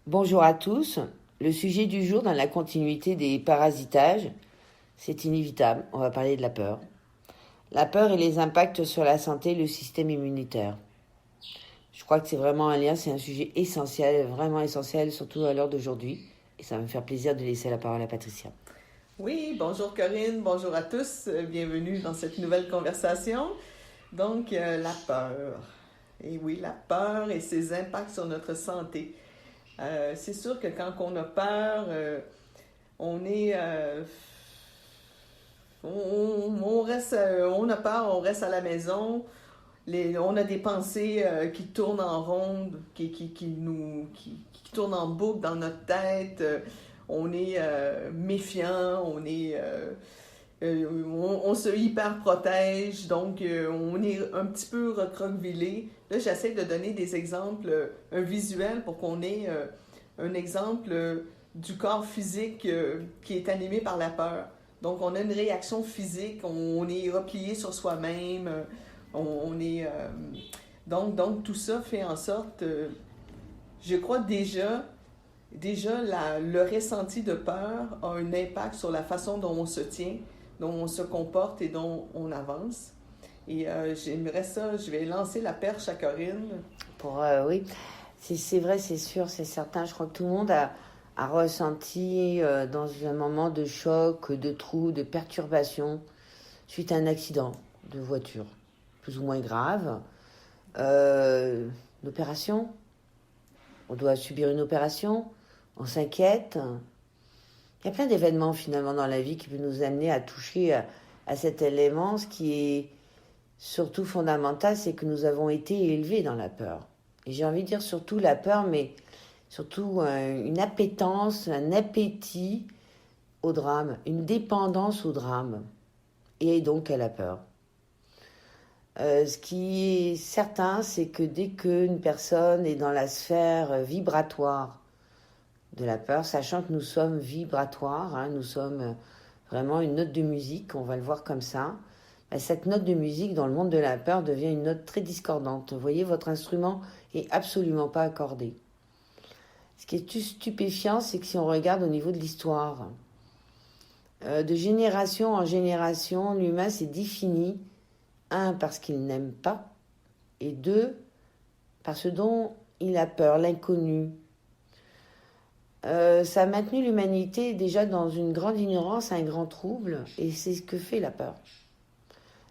Bonjour à tous. Le sujet du jour dans la continuité des parasitages, c'est inévitable, on va parler de la peur. La peur et les impacts sur la santé et le système immunitaire. Je crois que c'est vraiment un lien, c'est un sujet essentiel, vraiment essentiel, surtout à l'heure d'aujourd'hui. Et ça va me faire plaisir de laisser la parole à Patricia. Oui, bonjour Corinne, bonjour à tous, bienvenue dans cette nouvelle conversation. Donc, la peur. Et oui, la peur et ses impacts sur notre santé. C'est sûr que quand on a peur, on est... on reste, on a peur, on reste à la maison. On a des pensées qui tournent en ronde, qui tournent en boucle dans notre tête. On est méfiant, on se hyper protège, donc on est un petit peu recroquevillé. Là, j'essaie de donner des exemples, un visuel pour qu'on ait un exemple du corps physique qui est animé par la peur. Donc, on a une réaction physique, on est replié sur soi-même, on est... donc, tout ça fait en sorte, je crois déjà le ressenti de peur a un impact sur la façon dont on se tient, dont on se comporte et dont on avance. Et j'aimerais ça, je vais lancer la perche à Corinne. Oui, c'est vrai, c'est sûr, c'est certain. Je crois que tout le monde a ressenti dans un moment de choc, de trou, de perturbation suite à un accident de voiture, plus ou moins grave. Une opération, on doit subir une opération, on s'inquiète. Il y a plein d'événements finalement dans la vie qui peuvent nous amener à toucher à cet élément. Ce qui est surtout fondamental, c'est que nous avons été élevés dans la peur. Et j'ai envie de dire surtout la peur, mais surtout une appétence, un appétit au drame, une dépendance au drame, et donc à la peur. Ce qui est certain, c'est que dès qu'une personne est dans la sphère vibratoire de la peur, sachant que nous sommes vibratoires, hein, nous sommes vraiment une note de musique, on va le voir comme ça, cette note de musique dans le monde de la peur devient une note très discordante. Vous voyez, votre instrument est absolument pas accordé. Ce qui est stupéfiant, c'est que si on regarde au niveau de l'histoire, de génération en génération, l'humain s'est défini, un, parce qu'il n'aime pas, et deux, par ce dont il a peur, l'inconnu. Ça a maintenu l'humanité déjà dans une grande ignorance, un grand trouble, et c'est ce que fait la peur.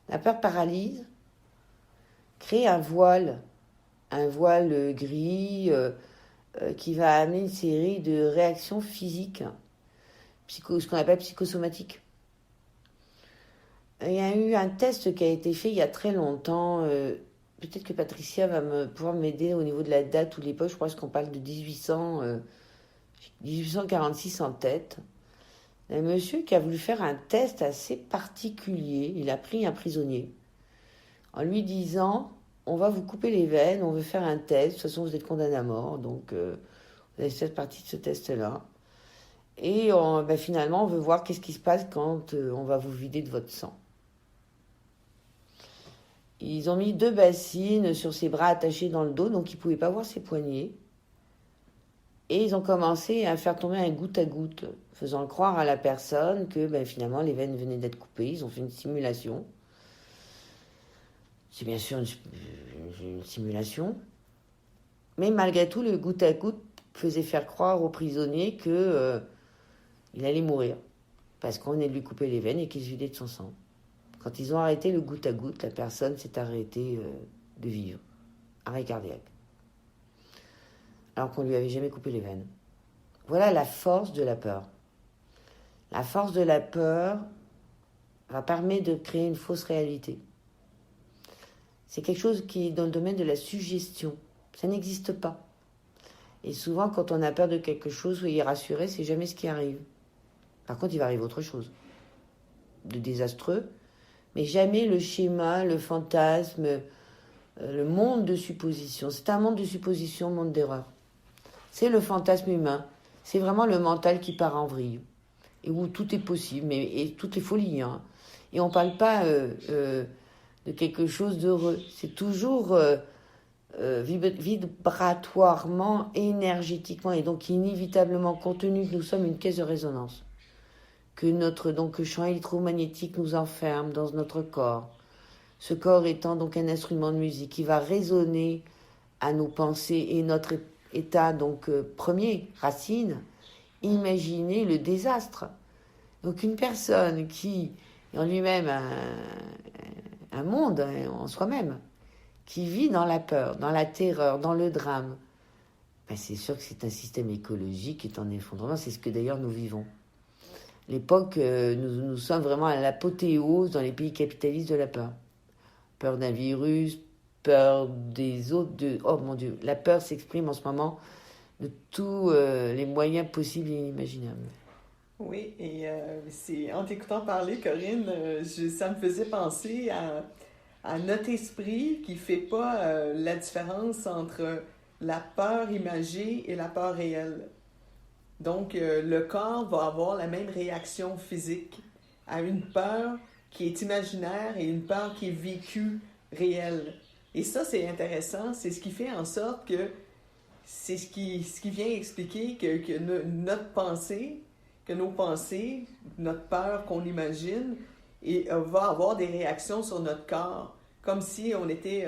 La peur paralyse, crée un voile gris qui va amener une série de réactions physiques, ce qu'on appelle psychosomatiques. Il y a eu un test qui a été fait il y a très longtemps. Peut-être que Patricia va pouvoir m'aider au niveau de la date ou l'époque. Je pense qu'on parle de 1846 en tête. Un monsieur qui a voulu faire un test assez particulier. Il a pris un prisonnier en lui disant: on va vous couper les veines, on veut faire un test, de toute façon vous êtes condamné à mort, donc vous avez fait partie de ce test-là. Et finalement, on veut voir qu'est-ce qui se passe quand on va vous vider de votre sang. Ils ont mis 2 bassines sur ses bras attachés dans le dos, donc il ne pouvait pas voir ses poignets. Et ils ont commencé à faire tomber un goutte à goutte, faisant croire à la personne que finalement les veines venaient d'être coupées. Ils ont fait une simulation. C'est bien sûr une simulation. Mais malgré tout, le goutte à goutte faisait faire croire au prisonnier qu'il allait mourir. Parce qu'on venait de lui couper les veines et qu'il se vidait de son sang. Quand ils ont arrêté le goutte à goutte, la personne s'est arrêtée de vivre. Arrêt cardiaque. Alors qu'on ne lui avait jamais coupé les veines. Voilà la force de la peur. La force de la peur va permettre de créer une fausse réalité. C'est quelque chose qui est dans le domaine de la suggestion. Ça n'existe pas. Et souvent, quand on a peur de quelque chose, soyez rassurés, c'est jamais ce qui arrive. Par contre, il va arriver autre chose. De désastreux. Mais jamais le schéma, le fantasme, le monde de supposition. C'est un monde de supposition, un monde d'erreur. C'est le fantasme humain. C'est vraiment le mental qui part en vrille. Et où tout est possible, et tout est folie. Hein. Et on ne parle pas de quelque chose d'heureux. C'est toujours vibratoirement, énergétiquement, et donc inévitablement, compte tenu que nous sommes une caisse de résonance, que notre champ électromagnétique nous enferme dans notre corps. Ce corps étant donc un instrument de musique qui va résonner à nos pensées et notre état premier, racine, imaginez le désastre. Donc une personne qui est en lui-même un monde en soi-même, qui vit dans la peur, dans la terreur, dans le drame, c'est sûr que c'est un système écologique qui est en effondrement. C'est ce que d'ailleurs nous vivons. L'époque, nous sommes vraiment à l'apothéose dans les pays capitalistes de la peur. Peur d'un virus, peur des autres. Oh mon Dieu, la peur s'exprime en ce moment de tous les moyens possibles et inimaginables. Oui, et c'est en t'écoutant parler, Corinne, ça me faisait penser à notre esprit qui ne fait pas la différence entre la peur imagée et la peur réelle. Donc, le corps va avoir la même réaction physique à une peur qui est imaginaire et une peur qui est vécue réelle. Et ça, c'est intéressant. C'est ce qui fait en sorte que c'est ce qui vient expliquer que notre pensée, que nos pensées, notre peur qu'on imagine, va avoir des réactions sur notre corps. Comme si on était...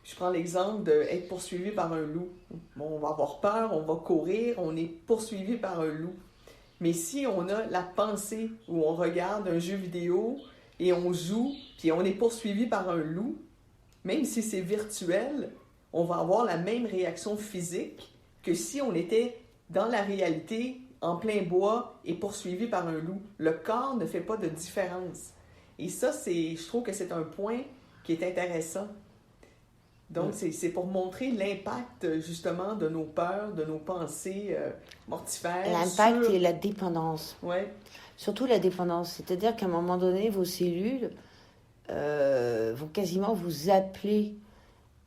je prends l'exemple d'être poursuivi par un loup. Bon, on va avoir peur, on va courir, on est poursuivi par un loup. Mais si on a la pensée où on regarde un jeu vidéo et on joue, puis on est poursuivi par un loup, même si c'est virtuel, on va avoir la même réaction physique que si on était dans la réalité, en plein bois et poursuivi par un loup. Le corps ne fait pas de différence. Et ça, je trouve que c'est un point qui est intéressant. Donc, c'est pour montrer l'impact, justement, de nos peurs, de nos pensées mortifères. L'impact et la dépendance. Oui. Surtout la dépendance. C'est-à-dire qu'à un moment donné, vos cellules vont quasiment vous appeler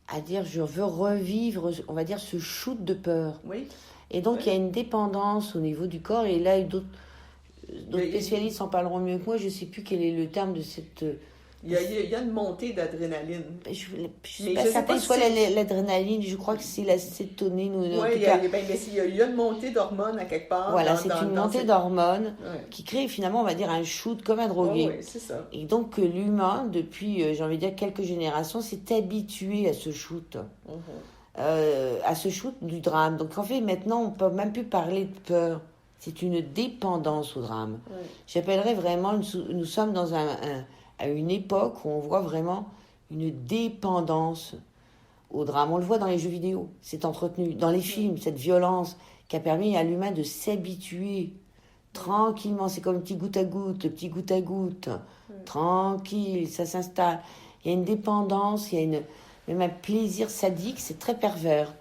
à dire « je veux revivre, on va dire, ce shoot de peur ». Oui. Et donc, il y a une dépendance au niveau du corps. Et là, d'autres spécialistes en parleront mieux que moi. Je ne sais plus quel est le terme de cette... Il y a une montée d'adrénaline. Je ne sais pas certaine, soit l'adrénaline, je crois que c'est l'acétonine. Oui, il y a une montée d'hormones à quelque part. Voilà, c'est une montée d'hormones qui crée finalement, on va dire, un shoot comme un drogué. Oui, c'est ça. Et donc, l'humain, depuis, j'ai envie de dire, quelques générations, s'est habitué à ce shoot. À ce shoot du drame. Donc, en fait, maintenant, on ne peut même plus parler de peur. C'est une dépendance au drame. Oui. J'appellerais vraiment, nous sommes dans à une époque où on voit vraiment une dépendance au drame. On le voit dans les jeux vidéo, c'est entretenu. Dans les films, cette violence qui a permis à l'humain de s'habituer tranquillement. C'est comme petit goutte à goutte. Tranquille, ça s'installe. Il y a une dépendance, il y a même un plaisir sadique, c'est très pervers.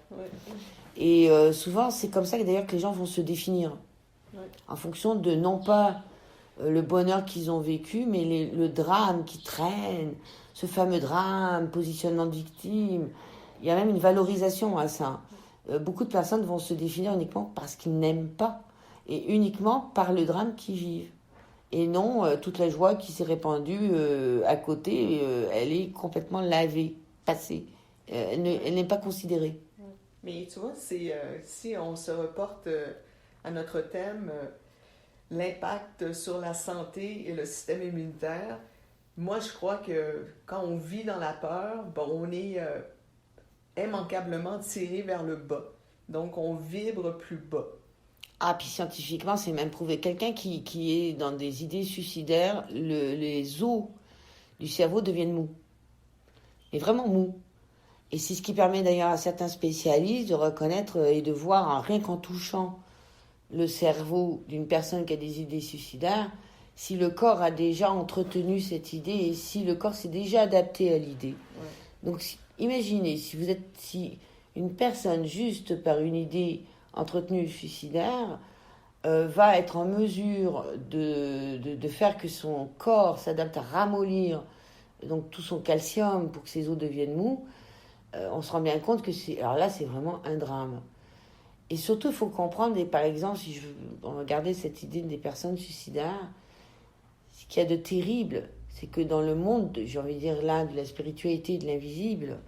Et souvent, c'est comme ça que d'ailleurs que les gens vont se définir. En fonction de, non pas le bonheur qu'ils ont vécu, mais le drame qui traîne, ce fameux drame, positionnement de victime. Il y a même une valorisation à ça. Beaucoup de personnes vont se définir uniquement parce qu'ils n'aiment pas, et uniquement par le drame qu'ils vivent. Et non, toute la joie qui s'est répandue à côté, elle est complètement lavée, passée. Elle n'est pas considérée. Mais tu vois, si on se reporte à notre thème... l'impact sur la santé et le système immunitaire. Moi, je crois que quand on vit dans la peur, on est immanquablement tiré vers le bas. Donc, on vibre plus bas. Ah, puis scientifiquement, c'est même prouvé. Quelqu'un qui est dans des idées suicidaires, les os du cerveau deviennent mous. Mais vraiment mous. Et c'est ce qui permet d'ailleurs à certains spécialistes de reconnaître et de voir, rien qu'en touchant le cerveau d'une personne qui a des idées suicidaires, si le corps a déjà entretenu cette idée et si le corps s'est déjà adapté à l'idée. Ouais. Donc, imaginez, si une personne, juste par une idée entretenue suicidaire, va être en mesure de faire que son corps s'adapte à ramollir donc tout son calcium pour que ses os deviennent mous, on se rend bien compte que alors là, c'est vraiment un drame. Et surtout, il faut comprendre, et par exemple, si on regardait cette idée des personnes suicidaires, ce qu'il y a de terrible, c'est que dans le monde, j'ai envie de dire là, de la spiritualité et de l'invisible,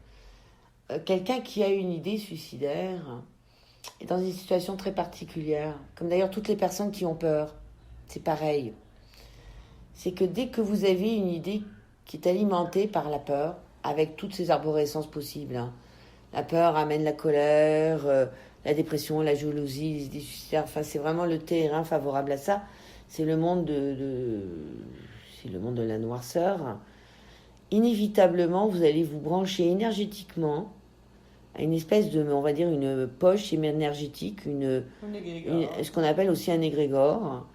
quelqu'un qui a une idée suicidaire est dans une situation très particulière, comme d'ailleurs toutes les personnes qui ont peur. C'est pareil. C'est que dès que vous avez une idée qui est alimentée par la peur, avec toutes ces arborescences possibles, hein, la peur amène la colère, la dépression, la jalousie, les idées suicidaires, enfin c'est vraiment le terrain favorable à ça. C'est le monde c'est le monde de la noirceur. Inévitablement, vous allez vous brancher énergétiquement à une espèce de, on va dire, une poche énergétique, ce qu'on appelle aussi un égrégore.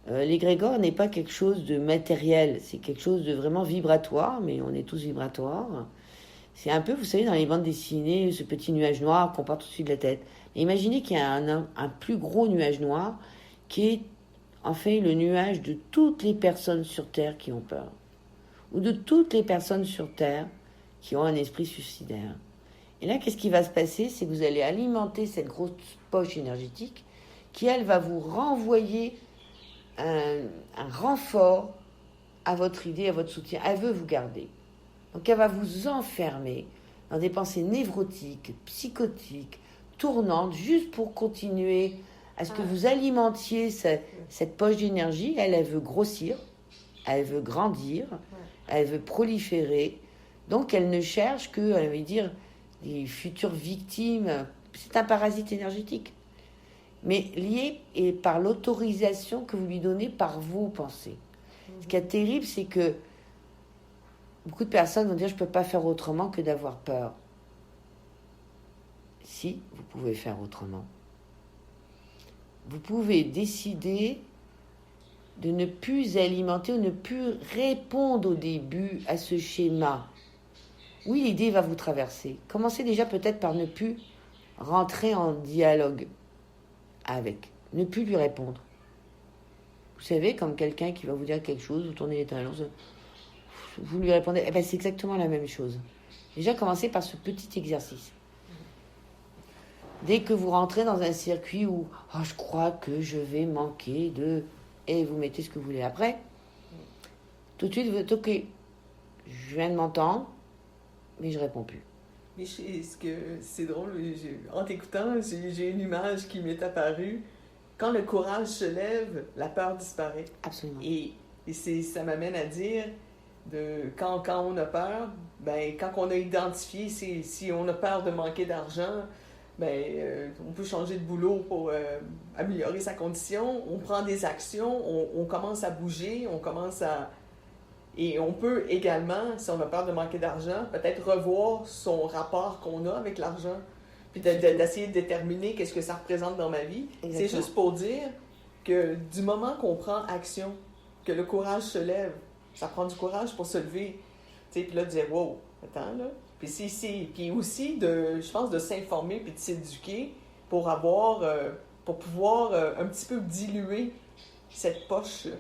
L'égrégore n'est pas quelque chose de matériel, c'est quelque chose de vraiment vibratoire, mais on est tous vibratoires. C'est un peu, vous savez, dans les bandes dessinées, ce petit nuage noir qu'on porte au-dessus de la tête. Et imaginez qu'il y a un plus gros nuage noir qui est en fait le nuage de toutes les personnes sur Terre qui ont peur. Ou de toutes les personnes sur Terre qui ont un esprit suicidaire. Et là, qu'est-ce qui va se passer? C'est que vous allez alimenter cette grosse poche énergétique qui, elle, va vous renvoyer un renfort à votre idée, à votre soutien. Elle veut vous garder. Donc elle va vous enfermer dans des pensées névrotiques, psychotiques, tournantes, juste pour continuer à ce que vous alimentiez cette poche d'énergie. Elle veut grossir, elle veut grandir, elle veut proliférer. Donc elle ne cherche que, elle veut dire, des futures victimes. C'est un parasite énergétique. Mais lié et par l'autorisation que vous lui donnez par vos pensées. Ce qui est terrible, c'est que beaucoup de personnes vont dire « je ne peux pas faire autrement que d'avoir peur ». Si, vous pouvez faire autrement. Vous pouvez décider de ne plus alimenter ou ne plus répondre au début à ce schéma. Oui, l'idée va vous traverser. Commencez déjà peut-être par ne plus rentrer en dialogue avec, ne plus lui répondre. Vous savez, comme quelqu'un qui va vous dire quelque chose, vous tournez les talons, vous lui répondez, eh ben, c'est exactement la même chose. Déjà, commencez par ce petit exercice. Dès que vous rentrez dans un circuit où je crois que je vais manquer de... Et vous mettez ce que vous voulez après, tout de suite, vous êtes OK. Je viens de m'entendre, mais je réponds plus. Mais c'est drôle, en t'écoutant, j'ai une image qui m'est apparue. Quand le courage se lève, la peur disparaît. Absolument. Et ça m'amène à dire, quand on a peur, ben, quand on a identifié, si on a peur de manquer d'argent, ben, on peut changer de boulot pour améliorer sa condition, on prend des actions, on commence à bouger, Et on peut également, si on a peur de manquer d'argent, peut-être revoir son rapport qu'on a avec l'argent, puis d'essayer de déterminer qu'est-ce que ça représente dans ma vie. Exactement. C'est juste pour dire que du moment qu'on prend action, que le courage se lève, ça prend du courage pour se lever. Tu sais, puis là, de dire « wow, attends, là ». Puis aussi, je pense, de s'informer puis de s'éduquer pour pouvoir un petit peu diluer cette poche-là.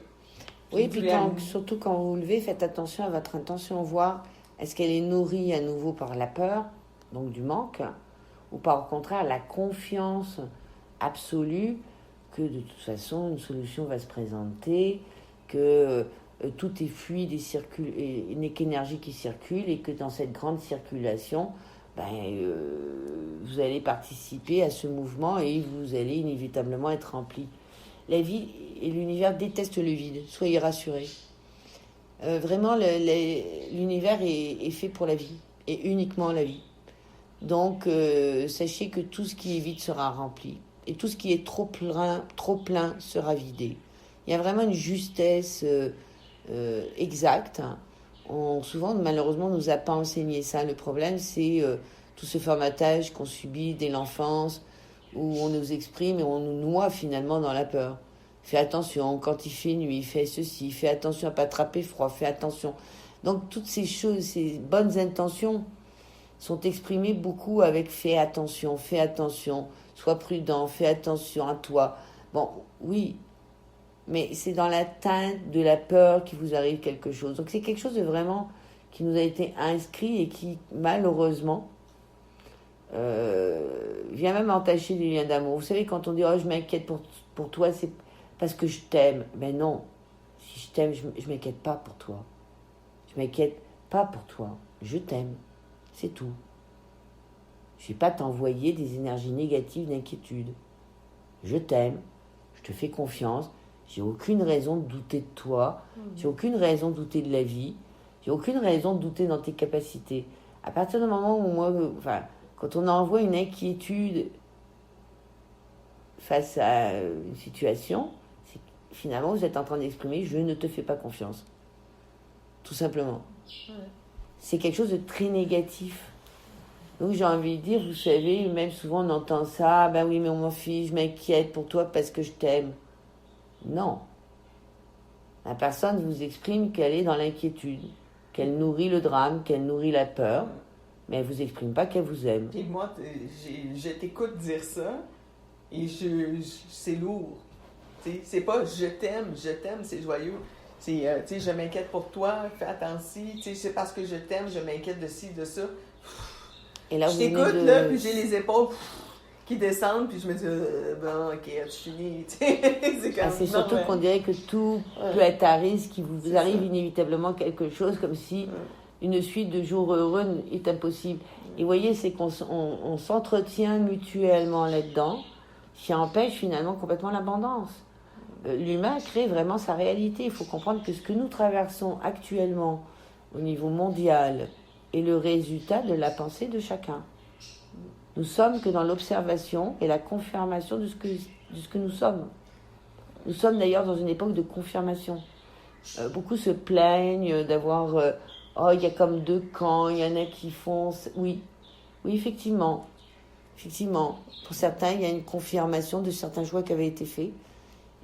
Oui, puis surtout quand vous vous levez, faites attention à votre intention, voir est-ce qu'elle est nourrie à nouveau par la peur, donc du manque, ou par au contraire la confiance absolue que de toute façon une solution va se présenter, que tout est fluide et circule, et n'est qu'énergie qui circule, et que dans cette grande circulation, vous allez participer à ce mouvement et vous allez inévitablement être rempli. La vie et l'univers détestent le vide, soyez rassurés. Vraiment, l'univers est fait pour la vie, et uniquement la vie. Donc, sachez que tout ce qui est vide sera rempli, et tout ce qui est trop plein sera vidé. Il y a vraiment une justesse exacte. Souvent, malheureusement, on ne nous a pas enseigné ça. Le problème, c'est tout ce formatage qu'on subit dès l'enfance, où on nous exprime et on nous noie finalement dans la peur. Fais attention, quand il fait nuit, fais ceci, fais attention à ne pas attraper froid, fais attention. Donc toutes ces choses, ces bonnes intentions sont exprimées beaucoup avec fais attention, sois prudent, fais attention à toi. Bon, oui, mais c'est dans la teinte de la peur qu'il vous arrive quelque chose. Donc c'est quelque chose de vraiment qui nous a été inscrit et qui, malheureusement, vient même entacher les liens d'amour. Vous savez, quand on dit « oh, je m'inquiète pour toi », c'est parce que je t'aime. Ben non, si je t'aime, je m'inquiète pas pour toi. Je m'inquiète pas pour toi. Je t'aime. C'est tout. Je ne vais pas t'envoyer des énergies négatives d'inquiétude. Je t'aime, je te fais confiance, j'ai aucune raison de douter de toi, j'ai aucune raison de douter de la vie, j'ai aucune raison de douter dans tes capacités. À partir du moment où quand on envoie une inquiétude face à une situation, c'est que finalement vous êtes en train d'exprimer « je ne te fais pas confiance ». Tout simplement. Ouais. C'est quelque chose de très négatif. Donc j'ai envie de dire, vous savez, même souvent on entend ça, ben oui mais mon fils, je m'inquiète pour toi parce que je t'aime. Non. La personne vous exprime qu'elle est dans l'inquiétude, qu'elle nourrit le drame, qu'elle nourrit la peur, mais elle vous exprime pas qu'elle vous aime. Et moi, je t'écoute dire ça, et c'est lourd. T'sais, c'est pas je t'aime, c'est joyeux. C'est, je m'inquiète pour toi, fais attention, c'est parce que je t'aime, je m'inquiète de ci, de ça. Et là, je t'écoute, là, puis j'ai les épaules qui descendent, puis je me dis, bon, ok, tu finis. C'est surtout qu'on dirait que tout peut être à risque, qu'il vous arrive inévitablement quelque chose, comme si une suite de jours heureux est impossible. Et vous voyez, c'est qu'on s'entretient mutuellement là-dedans, qui empêche finalement complètement l'abondance. L'humain crée vraiment sa réalité. Il faut comprendre que ce que nous traversons actuellement au niveau mondial est le résultat de la pensée de chacun. Nous sommes que dans l'observation et la confirmation de ce que nous sommes. Nous sommes d'ailleurs dans une époque de confirmation. Beaucoup se plaignent d'avoir il y a comme deux camps, il y en a qui font... Oui, effectivement. Pour certains, il y a une confirmation de certains choix qui avaient été faits.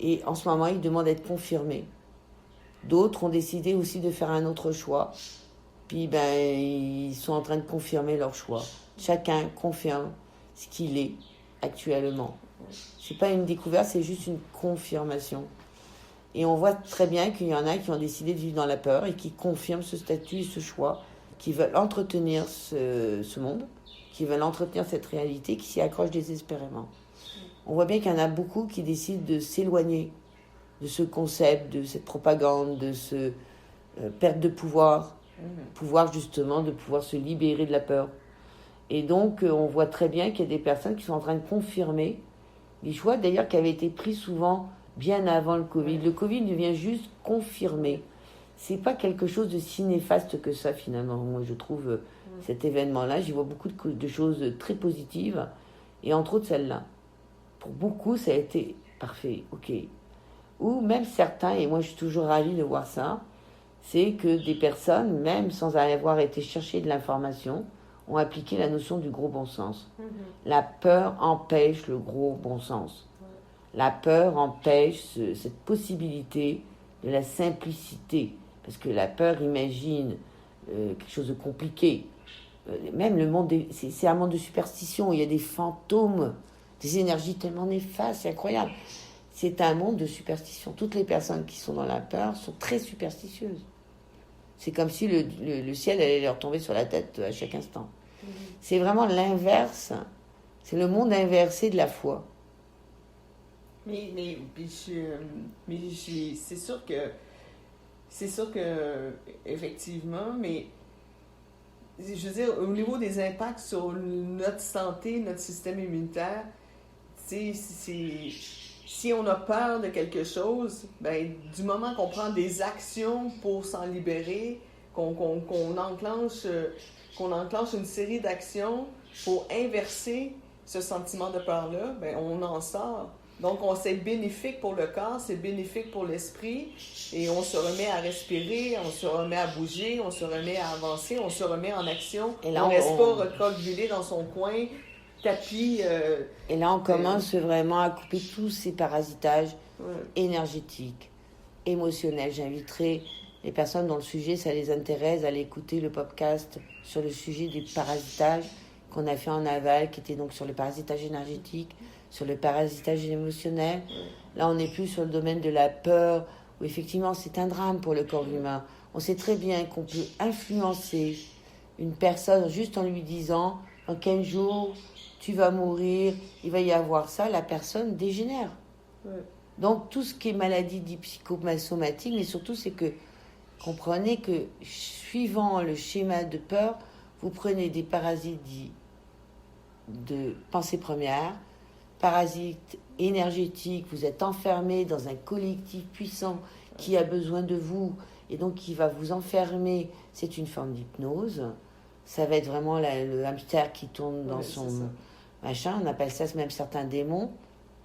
Et en ce moment, ils demandent à être confirmés. D'autres ont décidé aussi de faire un autre choix. Puis, ils sont en train de confirmer leur choix. Chacun confirme ce qu'il est actuellement. C'est pas une découverte, c'est juste une confirmation. Et on voit très bien qu'il y en a qui ont décidé de vivre dans la peur et qui confirment ce statut et ce choix, qui veulent entretenir ce monde, qui veulent entretenir cette réalité, qui s'y accrochent désespérément. On voit bien qu'il y en a beaucoup qui décident de s'éloigner de ce concept, de cette propagande, de ce perte de pouvoir, pouvoir justement de pouvoir se libérer de la peur. Et donc, on voit très bien qu'il y a des personnes qui sont en train de confirmer les choix, d'ailleurs, qui avaient été pris souvent bien avant le Covid. Le Covid vient juste confirmer. C'est pas quelque chose de si néfaste que ça, finalement. Moi, je trouve cet événement-là, j'y vois beaucoup de choses très positives, et entre autres celle-là. Pour beaucoup, ça a été parfait, ok. Ou même certains, et moi je suis toujours ravie de voir ça, c'est que des personnes, même sans avoir été chercher de l'information, ont appliqué la notion du gros bon sens. La peur empêche le gros bon sens. La peur empêche cette possibilité de la simplicité. Parce que la peur imagine quelque chose de compliqué. Même le monde, c'est un monde de superstition. Il y a des fantômes, des énergies tellement néfastes, c'est incroyable. C'est un monde de superstition. Toutes les personnes qui sont dans la peur sont très superstitieuses. C'est comme si le ciel allait leur tomber sur la tête à chaque instant. C'est vraiment l'inverse. C'est le monde inversé de la foi. Mais c'est sûr que effectivement, mais je veux dire, au niveau des impacts sur notre santé, notre système immunitaire, si on a peur de quelque chose, du moment qu'on prend des actions pour s'en libérer, qu'on enclenche une série d'actions pour inverser ce sentiment de peur-là, on en sort. Donc, c'est bénéfique pour le corps, c'est bénéfique pour l'esprit, et on se remet à respirer, on se remet à bouger, on se remet à avancer, on se remet en action. Et là, on ne reste pas recroquevillé dans son coin, tapis. Et là, on commence vraiment à couper tous ces parasitages énergétiques, émotionnels. J'inviterai les personnes dont le sujet, ça les intéresse, à aller écouter le podcast sur le sujet des parasitages qu'on a fait en aval, qui était donc sur le parasitage énergétique, sur le parasitage émotionnel. Là, on n'est plus sur le domaine de la peur, où effectivement, c'est un drame pour le corps humain. On sait très bien qu'on peut influencer une personne juste en lui disant « dans 15 jours, tu vas mourir, il va y avoir ça », la personne dégénère. Donc, tout ce qui est maladie dite psychosomatique, mais surtout, c'est que comprenez que suivant le schéma de peur, vous prenez des parasites dits de pensée première, parasite énergétique, vous êtes enfermé dans un collectif puissant qui a besoin de vous et donc qui va vous enfermer, c'est une forme d'hypnose. Ça va être vraiment le hamster qui tourne dans son machin, on appelle ça même certains démons,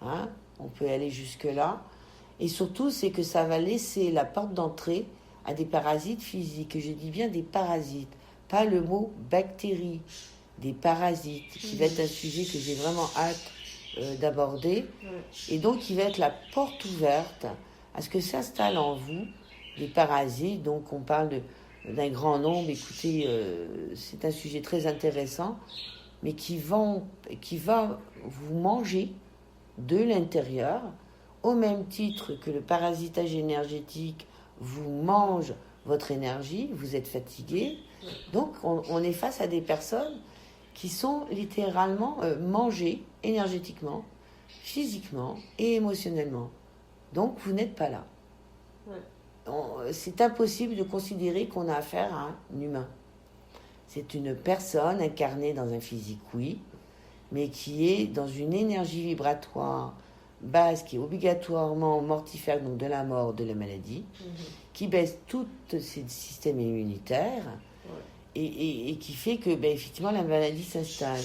hein, on peut aller jusque-là. Et surtout, c'est que ça va laisser la porte d'entrée à des parasites physiques. Et je dis bien des parasites, pas le mot bactérie, des parasites, qui va être un sujet que j'ai vraiment hâte d'aborder. Et donc, qui va être la porte ouverte à ce que s'installe en vous des parasites. Donc, on parle d'un grand nombre. Écoutez, c'est un sujet très intéressant, mais qui va vous manger de l'intérieur, au même titre que le parasitage énergétique vous mange votre énergie, vous êtes fatigué. Donc, on est face à des personnes qui sont littéralement mangées énergétiquement, physiquement et émotionnellement. Donc, vous n'êtes pas là. C'est impossible de considérer qu'on a affaire à un humain. C'est une personne incarnée dans un physique, oui, mais qui est dans une énergie vibratoire basse, qui est obligatoirement mortifère, donc de la mort, de la maladie, qui baisse tous ces systèmes immunitaires et qui fait que, effectivement, la maladie s'installe.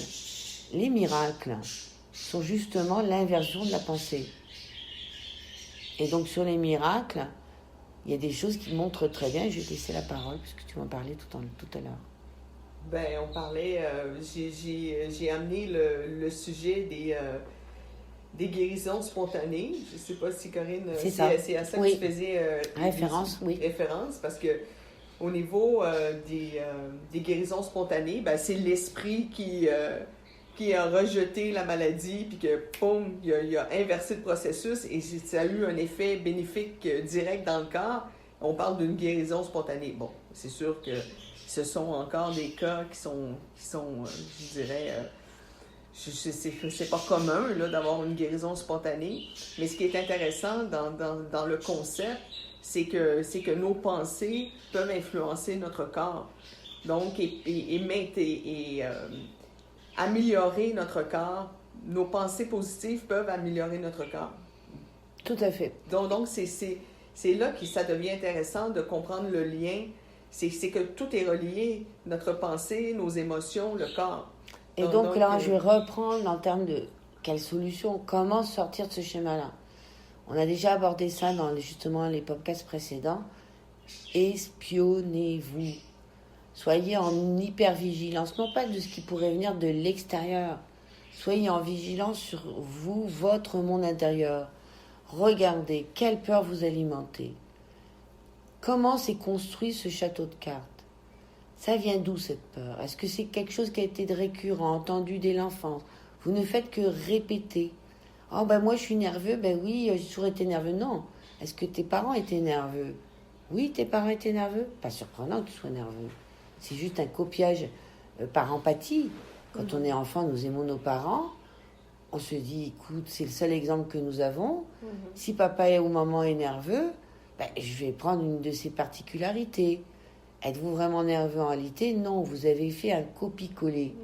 Les miracles sont justement l'inversion de la pensée. Et donc, sur les miracles, il y a des choses qui montrent très bien. Je vais te laisser la parole, puisque tu m'en parlais tout à l'heure. On parlait, j'ai amené le sujet des guérisons spontanées. Je ne sais pas si Corinne, c'est à ça que tu faisais référence, référence, parce que au niveau des guérisons spontanées, c'est l'esprit qui a rejeté la maladie, puis que, boum, il a inversé le processus, et ça a eu un effet bénéfique direct dans le corps. On parle d'une guérison spontanée. Bon, c'est sûr que ce sont encore des cas qui sont je dirais, c'est pas commun là, d'avoir une guérison spontanée, mais ce qui est intéressant dans le concept, c'est que nos pensées peuvent influencer notre corps. Donc, améliorer notre corps. Nos pensées positives peuvent améliorer notre corps. Tout à fait. Donc c'est là que ça devient intéressant de comprendre le lien. C'est que tout est relié, notre pensée, nos émotions, le corps. Et donc là, je vais reprendre en termes de quelle solution, comment sortir de ce schéma-là. On a déjà abordé ça dans justement les podcasts précédents. Espionnez-vous. Soyez en hypervigilance, non pas de ce qui pourrait venir de l'extérieur. Soyez en vigilance sur vous, votre monde intérieur. Regardez quelle peur vous alimentez. Comment s'est construit ce château de cartes? Ça vient d'où cette peur? Est-ce que c'est quelque chose qui a été récurrent, entendu dès l'enfance? Vous ne faites que répéter. Oh moi je suis nerveux, oui, j'ai toujours été nerveux. Non. Est-ce que tes parents étaient nerveux? Oui, tes parents étaient nerveux. Pas surprenant que tu sois nerveux. C'est juste un copiage par empathie. Quand on est enfant, nous aimons nos parents. On se dit, écoute, c'est le seul exemple que nous avons. Si papa ou maman est nerveux, je vais prendre une de ses particularités. Êtes-vous vraiment nerveux en réalité? Non, vous avez fait un copie-coller.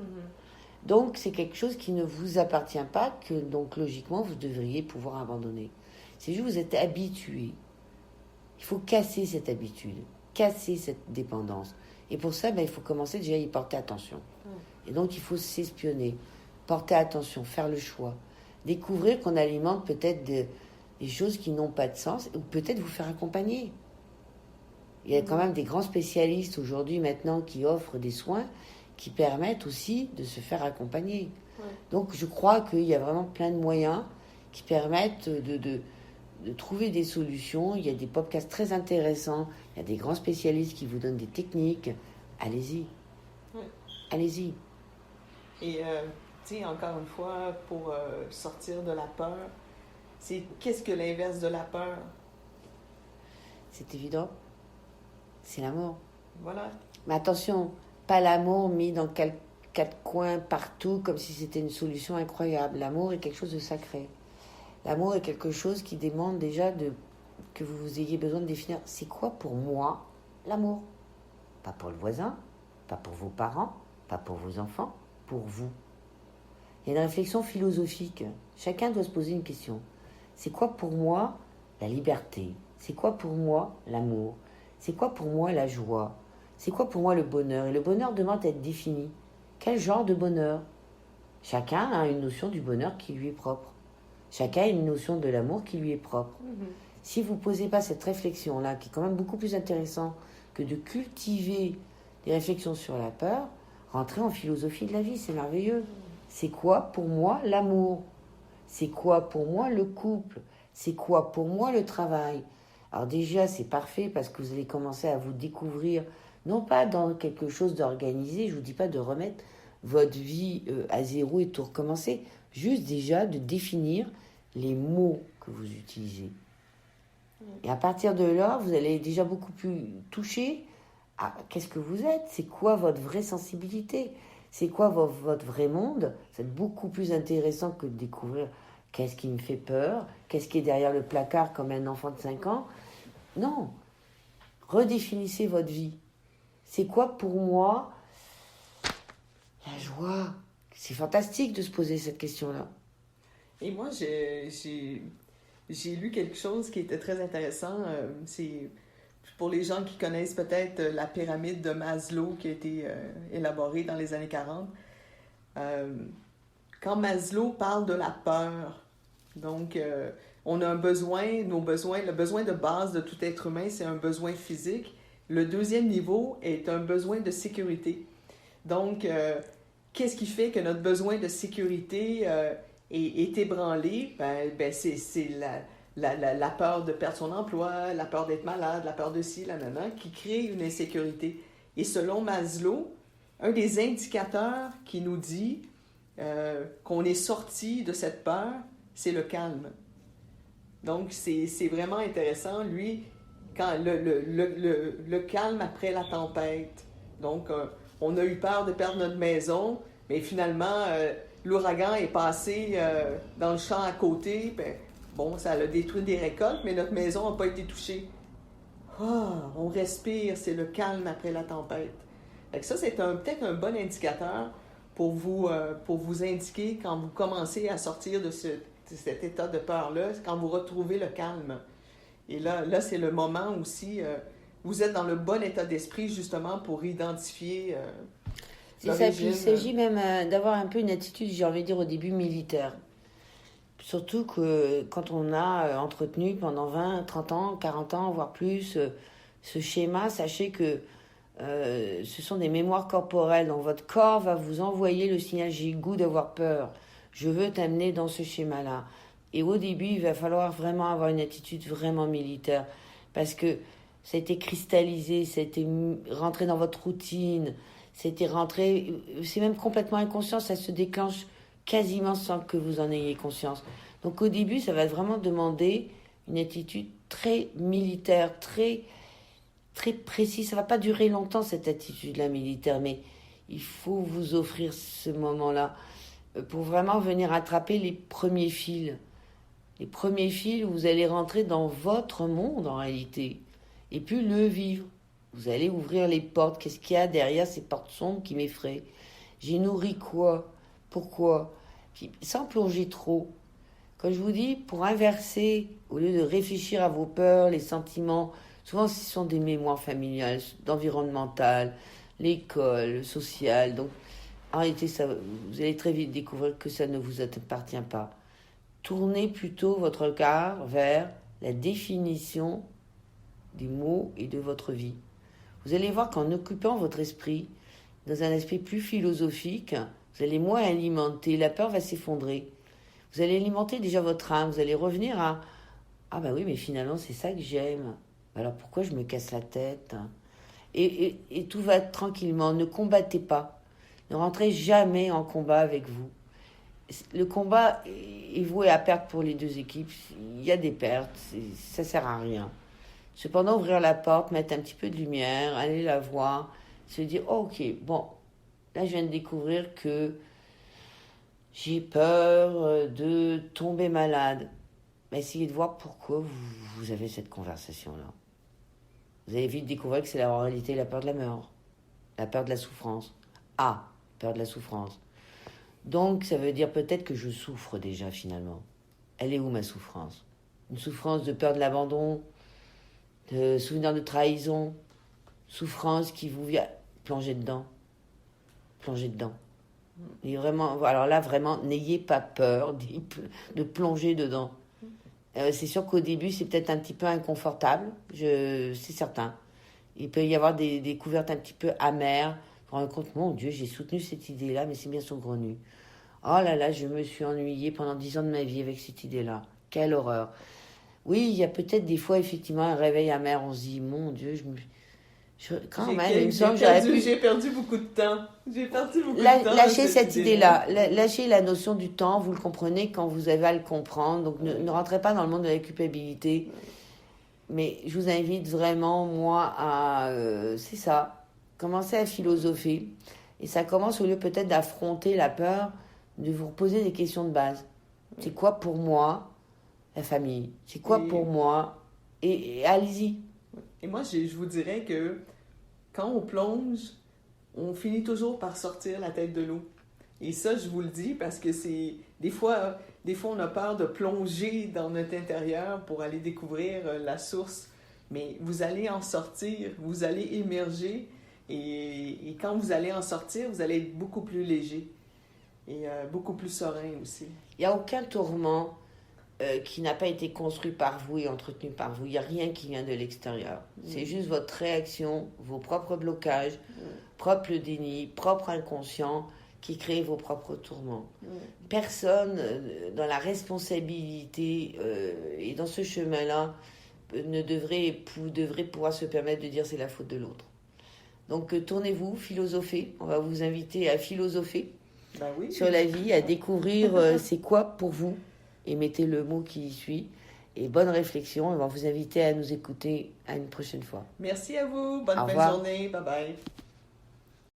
Donc, c'est quelque chose qui ne vous appartient pas, que donc logiquement, vous devriez pouvoir abandonner. C'est juste que vous êtes habitué. Il faut casser cette habitude, casser cette dépendance. Et pour ça, il faut commencer déjà à y porter attention. Et donc, il faut s'espionner, porter attention, faire le choix. Découvrir qu'on alimente peut-être des choses qui n'ont pas de sens, ou peut-être vous faire accompagner. Il y a quand même des grands spécialistes aujourd'hui maintenant qui offrent des soins qui permettent aussi de se faire accompagner. Donc je crois qu'il y a vraiment plein de moyens qui permettent de trouver des solutions. Il y a des podcasts très intéressants, il y a des grands spécialistes qui vous donnent des techniques. Allez-y. Allez-y. Et encore une fois, pour sortir de la peur, qu'est-ce que l'inverse de la peur? C'est évident. C'est l'amour. Voilà. Mais attention, pas l'amour mis dans quatre coins partout comme si c'était une solution incroyable. L'amour est quelque chose de sacré. L'amour est quelque chose qui demande déjà que vous ayez besoin de définir c'est quoi pour moi l'amour. Pas pour le voisin, pas pour vos parents, pas pour vos enfants, pour vous. Il y a une réflexion philosophique. Chacun doit se poser une question. C'est quoi pour moi la liberté? C'est quoi pour moi l'amour? C'est quoi pour moi la joie? C'est quoi pour moi le bonheur? Et le bonheur demande à être défini. Quel genre de bonheur? Chacun a une notion du bonheur qui lui est propre. Chacun a une notion de l'amour qui lui est propre. Si vous ne posez pas cette réflexion-là, qui est quand même beaucoup plus intéressant que de cultiver des réflexions sur la peur, rentrez en philosophie de la vie, c'est merveilleux. C'est quoi pour moi l'amour? C'est quoi pour moi le couple? C'est quoi pour moi le travail? Alors déjà, c'est parfait parce que vous allez commencer à vous découvrir, non pas dans quelque chose d'organisé, je ne vous dis pas de remettre votre vie à zéro et tout recommencer, juste déjà de définir les mots que vous utilisez. Et à partir de là, vous allez déjà beaucoup plus toucher à qu'est-ce que vous êtes, c'est quoi votre vraie sensibilité, c'est quoi votre vrai monde. C'est beaucoup plus intéressant que de découvrir qu'est-ce qui me fait peur, qu'est-ce qui est derrière le placard comme un enfant de 5 ans. Non, redéfinissez votre vie. C'est quoi pour moi la joie? C'est fantastique de se poser cette question-là. Et moi, j'ai lu quelque chose qui était très intéressant. C'est pour les gens qui connaissent peut-être la pyramide de Maslow qui a été élaborée dans les années 40. Quand Maslow parle de la peur, donc on a un besoin, le besoin de base de tout être humain, c'est un besoin physique. Le deuxième niveau est un besoin de sécurité. Donc, qu'est-ce qui fait que notre besoin de sécurité est ébranlé? C'est la peur de perdre son emploi, la peur d'être malade, la peur de ci, la nana, qui crée une insécurité. Et selon Maslow, un des indicateurs qui nous dit qu'on est sorti de cette peur, c'est le calme. Donc, c'est vraiment intéressant, lui, quand le calme après la tempête. Donc, on a eu peur de perdre notre maison, mais finalement, l'ouragan est passé dans le champ à côté. Bon, ça a détruit des récoltes, mais notre maison n'a pas été touchée. On respire, c'est le calme après la tempête. Donc ça, c'est peut-être un bon indicateur pour vous indiquer quand vous commencez à sortir de cet état de peur-là, quand vous retrouvez le calme. Et là c'est le moment aussi, vous êtes dans le bon état d'esprit justement pour identifier c'est ça, puis il s'agit même d'avoir un peu une attitude, j'ai envie de dire au début, militaire. Surtout que quand on a entretenu pendant 20, 30 ans, 40 ans, voire plus, ce schéma, sachez que ce sont des mémoires corporelles. Donc votre corps va vous envoyer le signal, j'ai le goût d'avoir peur. Je veux t'amener dans ce schéma-là. Et au début, il va falloir vraiment avoir une attitude vraiment militaire. Parce que ça a été cristallisé, ça a été rentré dans votre routine, c'était rentré, c'est même complètement inconscient, ça se déclenche quasiment sans que vous en ayez conscience. Donc au début, ça va vraiment demander une attitude très militaire, très, très précise. Ça ne va pas durer longtemps, cette attitude-là militaire, mais il faut vous offrir ce moment-là pour vraiment venir attraper les premiers fils. Les premiers fils où vous allez rentrer dans votre monde en réalité, et puis le vivre. Vous allez ouvrir les portes. Qu'est-ce qu'il y a derrière ces portes sombres qui m'effraient? J'ai nourri quoi? Pourquoi? Puis, sans plonger trop. Quand je vous dis, pour inverser, au lieu de réfléchir à vos peurs, les sentiments, souvent ce sont des mémoires familiales, environnementales, l'école, le social. Donc, en réalité, vous allez très vite découvrir que ça ne vous appartient pas. Tournez plutôt votre regard vers la définition des mots et de votre vie. Vous allez voir qu'en occupant votre esprit, dans un esprit plus philosophique, vous allez moins alimenter, la peur va s'effondrer. Vous allez alimenter déjà votre âme, vous allez revenir à « Ah ben oui, mais finalement, c'est ça que j'aime. Alors pourquoi je me casse la tête ?» et tout va tranquillement, ne combattez pas. Ne rentrez jamais en combat avec vous. Le combat est voué à perdre pour les deux équipes. Il y a des pertes, ça ne sert à rien. Cependant, ouvrir la porte, mettre un petit peu de lumière, aller la voir, se dire oh, « Ok, bon, là je viens de découvrir que j'ai peur de tomber malade. » Essayez de voir pourquoi vous avez cette conversation-là. Vous allez vite découvrir que c'est la réalité, la peur de la mort, la peur de la souffrance. Peur de la souffrance. Donc, ça veut dire peut-être que je souffre déjà, finalement. Elle est où, ma souffrance? Une souffrance de peur de l'abandon, de souvenir de trahison, souffrance qui vous vient... Plongez dedans. Plongez dedans. Et vraiment, alors là, vraiment, n'ayez pas peur de plonger dedans. C'est sûr qu'au début, c'est peut-être un petit peu inconfortable, c'est certain. Il peut y avoir des découvertes un petit peu amères. Vous vous rendez compte, mon Dieu, j'ai soutenu cette idée-là, mais c'est bien saugrenu. Oh là là, je me suis ennuyée pendant 10 ans de ma vie avec cette idée-là. Quelle horreur. Oui, il y a peut-être des fois, effectivement, un réveil amer. On se dit, mon Dieu, quand même, il me semble que j'aurais pu... J'ai perdu beaucoup de temps. J'ai perdu beaucoup de temps. Lâchez cette idée-là. Lâchez la notion du temps. Vous le comprenez quand vous avez à le comprendre. Donc, ne rentrez pas dans le monde de la culpabilité. Mais je vous invite vraiment, moi, à... c'est ça. Commencer à philosopher. Et ça commence, au lieu peut-être d'affronter la peur, de vous poser des questions de base. C'est quoi pour moi la famille? C'est quoi pour moi? Et allez-y. Et moi, je vous dirais que quand on plonge, on finit toujours par sortir la tête de l'eau. Et ça, je vous le dis parce que c'est... Des fois, on a peur de plonger dans notre intérieur pour aller découvrir la source. Mais vous allez en sortir, vous allez émerger. Et quand vous allez en sortir, vous allez être beaucoup plus léger. Et beaucoup plus serein aussi. Il n'y a aucun tourment qui n'a pas été construit par vous et entretenu par vous. Il n'y a rien qui vient de l'extérieur. C'est juste votre réaction, vos propres blocages, propre déni, propre inconscient qui créent vos propres tourments. Personne dans la responsabilité et dans ce chemin-là devrait pouvoir se permettre de dire c'est la faute de l'autre. Donc tournez-vous, philosophez. On va vous inviter à philosopher sur la vie, à découvrir c'est quoi pour vous. Et mettez le mot qui y suit. Et bonne réflexion. On va vous inviter à nous écouter à une prochaine fois. Merci à vous. Bonne fin de journée. Bye bye.